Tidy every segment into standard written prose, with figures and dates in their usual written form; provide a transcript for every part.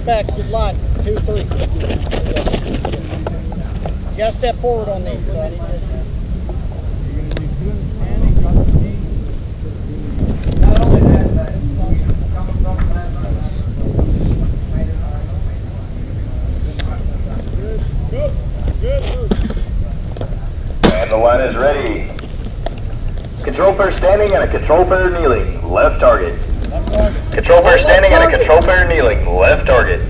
step back, good line. 2, 3. You gotta step forward on these, so I need to. And the line is ready. Control pair standing and a control pair kneeling. Left target. Control pair standing and a control pair kneeling. Left target.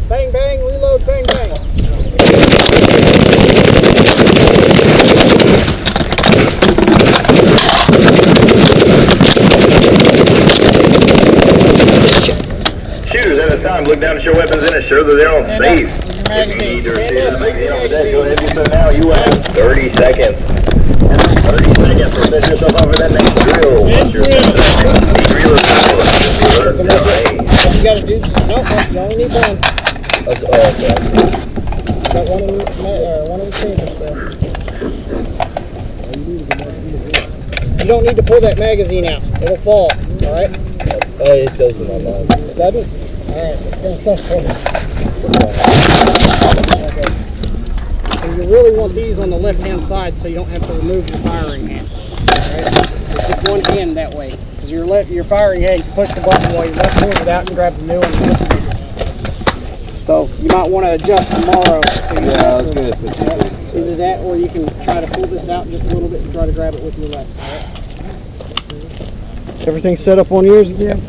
Bang, bang, reload, bang, bang. Shooters at this time, look down at your weapons and ensure that they're on safe. If you need to receive the magazine on the deck, go ahead and do so now. You have 30 seconds. 30 seconds to set yourself up for that next drill. Once you're set, drill is What you gotta do, no, you only need one. okay. Got one of the chambers there. You don't need to pull that magazine out. It'll fall, alright? It doesn't, my mind. It doesn't? Alright, it's gonna suck for me. Okay. And you really want these on the left-hand side so you don't have to remove your firing hand. Alright? Just one hand that way. Because your firing hand, you push the button while you left hand it out and grab the new one. So you might want to adjust tomorrow. So that's good. Either that or you can try to pull this out just a little bit and try to grab it with your left. Alright? Everything set up on yours again?